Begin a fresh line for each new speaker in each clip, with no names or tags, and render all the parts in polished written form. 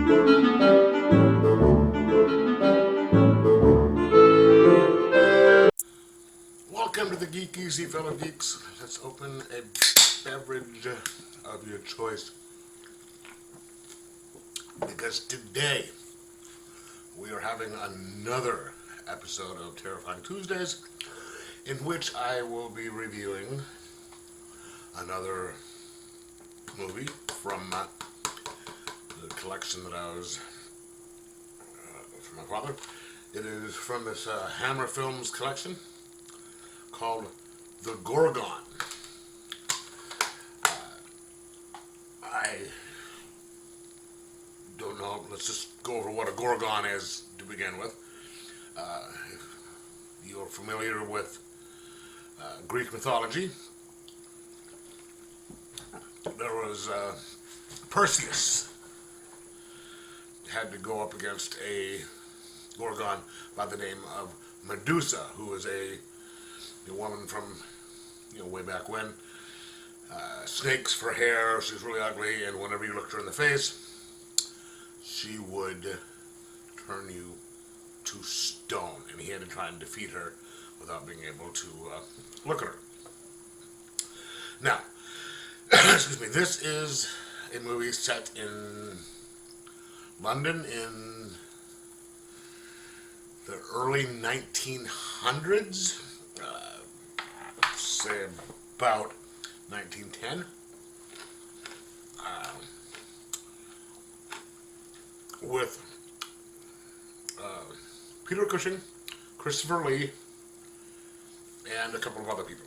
Welcome to the Geek Easy, fellow geeks. Let's open a beverage of your choice. Because today we are having another episode of Terrifying Tuesdays in which I will be reviewing another movie from the collection that I was from my father. It is from this Hammer Films collection called The Gorgon. I don't know, let's just go over what a Gorgon is to begin with. If you're familiar with Greek mythology, there was Perseus had to go up against a Gorgon by the name of Medusa, who was a woman from way back when. Snakes for hair, she was really ugly, and whenever you looked her in the face, she would turn you to stone, and he had to try and defeat her without being able to look at her. Now, excuse me, this is a movie set in London in the early 1900s, say about 1910. With Peter Cushing, Christopher Lee, and a couple of other people.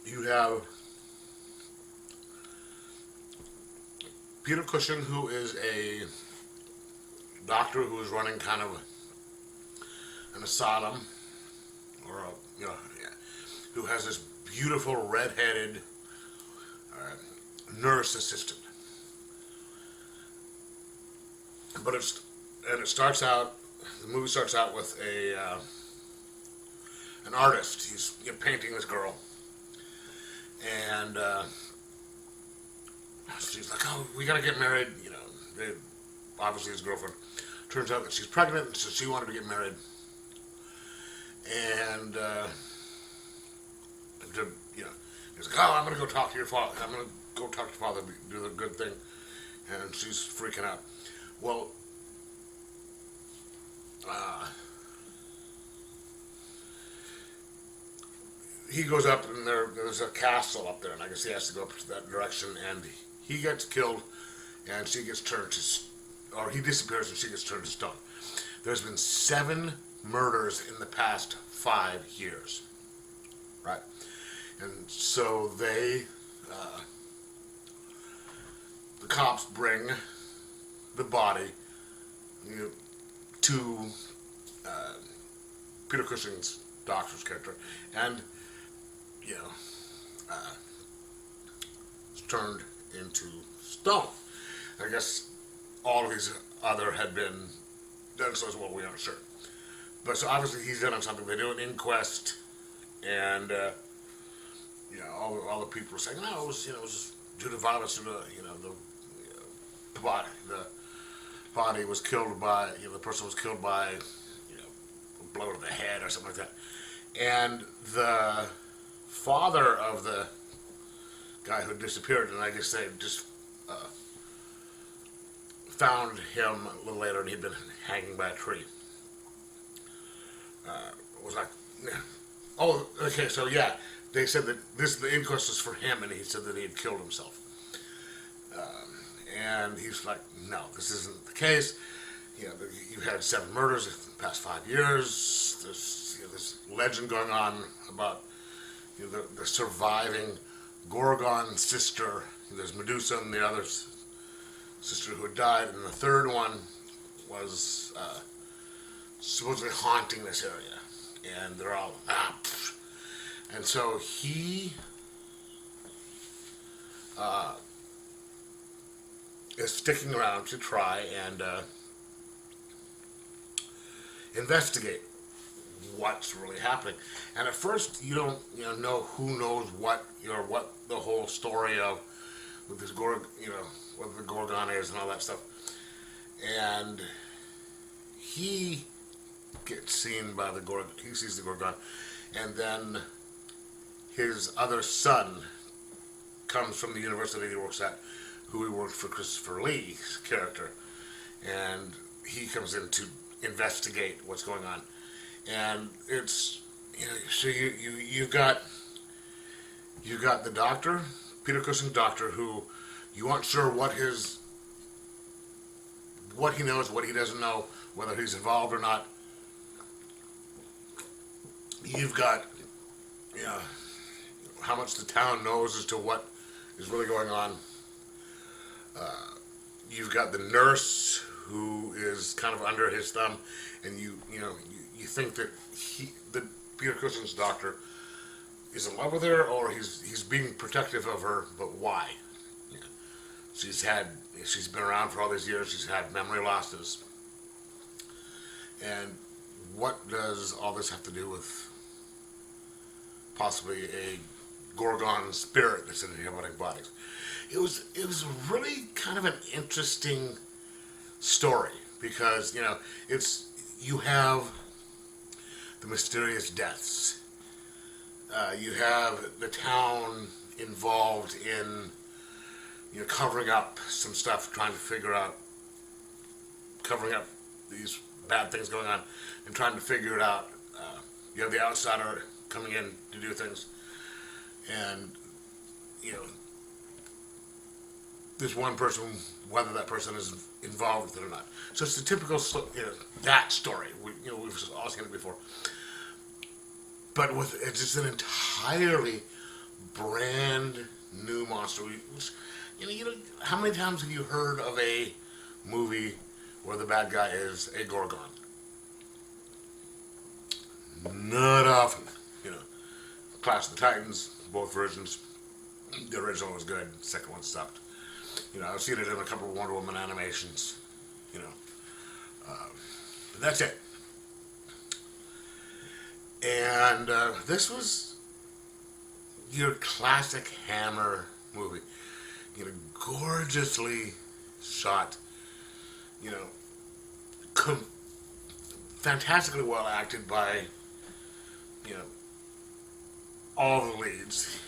You have Peter Cushing, who is a doctor who is running kind of an asylum, or who has this beautiful red-headed nurse assistant. But it starts out. The movie starts out with an artist. He's painting this girl, and she's like, "Oh, we gotta get married." Obviously his girlfriend. Turns out that she's pregnant, so she wanted to get married, and he's like, "Oh, I'm gonna go talk to your father. I'm gonna go talk to your father, do the good thing," and she's freaking out. Well, he goes up, and there's a castle up there, and I guess he has to go up to that direction, and he gets killed, and she gets turned to, or he disappears, and she gets turned to stone. There's been 7 murders in the past 5 years, right? And so the cops bring the body to Peter Cushing's doctor's character, and it's turned into stone. I guess all of these other had been done so as well. We aren't sure, but so obviously he's done something. They do an inquest, and all the people are saying, "No, it was just due to violence. The body was killed by the person was killed by a blow to the head or something like that." And the father of the guy who disappeared, and I guess they just found him a little later, and he'd been hanging by a tree. Was like, oh, okay, so yeah, they said that the inquest was for him, and he said that he had killed himself. And he's like, "No, this isn't the case. You had 7 murders in the past 5 years. There's this legend going on about the surviving Gorgon sister. There's Medusa and the other sister who had died, and the third one was supposedly haunting this area." And they're all and so he is sticking around to try and investigate what's really happening. And at first, you don't know who knows what the whole story of with this what the Gorgon is and all that stuff. And he gets seen by the Gorgon. He sees the Gorgon, and then his other son comes from the university he works at, who he worked for Christopher Lee's character, and he comes in to investigate what's going on. And it's so you got the doctor, Peter Cushing's doctor, who you aren't sure what he knows, what he doesn't know, whether he's involved or not. You've got how much the town knows as to what is really going on. You've got the nurse who is kind of under his thumb, and you think that Peter Cushing's doctor is in love with her, or he's being protective of her, but why? Yeah. She's been around for all these years. She's had memory losses, and what does all this have to do with possibly a Gorgon spirit that's in inhabiting bodies? It was really kind of an interesting story, because you have the mysterious deaths. You have the town involved in covering up some stuff, trying to covering up these bad things going on, and trying to figure it out. You have the outsider coming in to do things, and there's one person, whether that person is involved with it or not. So it's the typical that story. We've all seen it before, but it's just an entirely brand new monster. How many times have you heard of a movie where the bad guy is a Gorgon? Not often. Clash of the Titans, both versions. The original was good. The second one sucked. I've seen it in a couple of Wonder Woman animations. But that's it. And this was your classic Hammer movie. Gorgeously shot. Fantastically well acted by all the leads.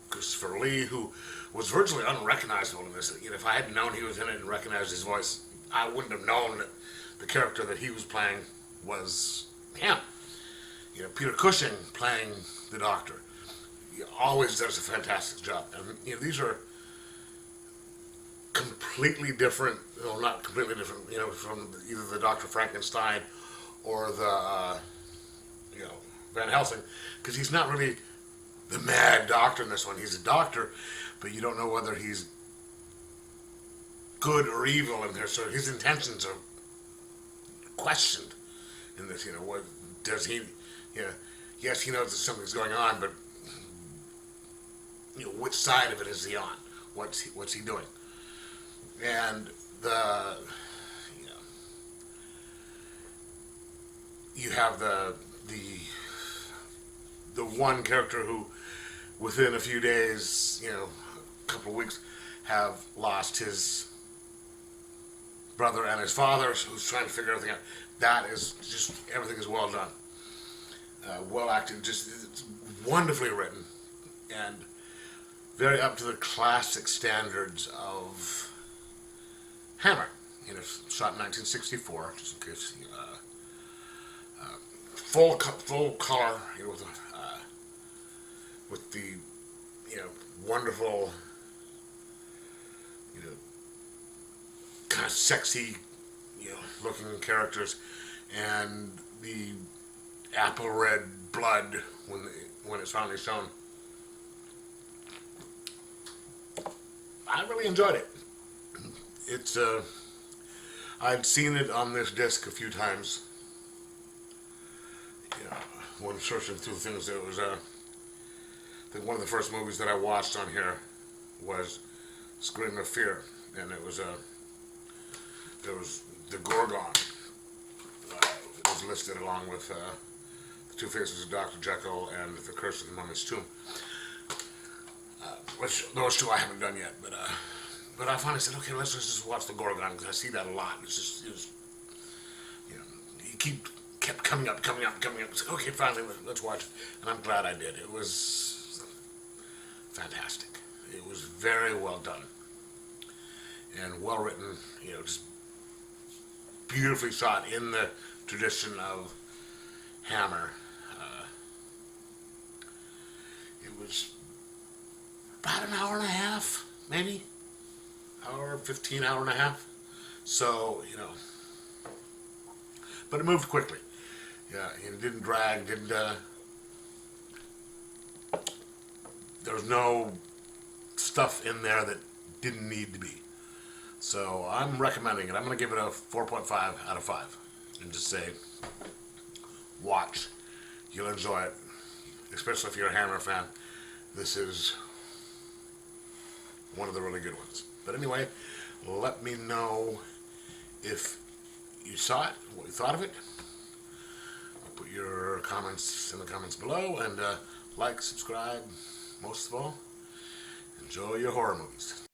Christopher Lee, who was virtually unrecognizable in this. If I hadn't known he was in it and recognized his voice, I wouldn't have known that the character that he was playing was him. Peter Cushing playing the Doctor. He always does a fantastic job. And these are completely different, well, not completely different, from either the Dr. Frankenstein or the, Van Helsing, because he's not really the mad doctor in this one. He's a doctor, but you don't know whether he's good or evil in there, so his intentions are questioned in this. What does he, yes, he knows that something's going on, but which side of it is he on? What's he doing? And you have the one character who, within a few days, a couple of weeks, have lost his brother and his father, who's trying to figure everything out. That is just, everything is well done. Well acted, just it's wonderfully written, and very up to the classic standards of Hammer. Shot in 1964, just in case. Full color, with the wonderful, kind of sexy, looking characters, and the apple red blood when it's finally shown. I really enjoyed it. It's I'd seen it on this disc a few times. When searching through things, it was I think one of the first movies that I watched on here was Scream of Fear, and it was there was the Gorgon was listed along with the Two Faces of Dr. Jekyll and the Curse of the Mummy's Tomb. which those two I haven't done yet. But I finally said, okay, let's just watch the Gorgon because I see that a lot. It's you know, kept coming up, coming up, coming up. I said, okay, finally, let's watch it, and I'm glad I did. It was fantastic. It was very well done and well written. You know, just beautifully shot in the tradition of Hammer. It was about an hour and a half, maybe. Hour, 15, hour and a half. So, you know, but it moved quickly. Yeah, it didn't drag, there was no stuff in there that didn't need to be. So I'm recommending it. I'm going to give it a 4.5 out of 5 and just say, watch. You'll enjoy it, especially if you're a Hammer fan. This is one of the really good ones. But anyway, let me know if you saw it, what you thought of it. Put your comments in the comments below, and like, subscribe, most of all. Enjoy your horror movies.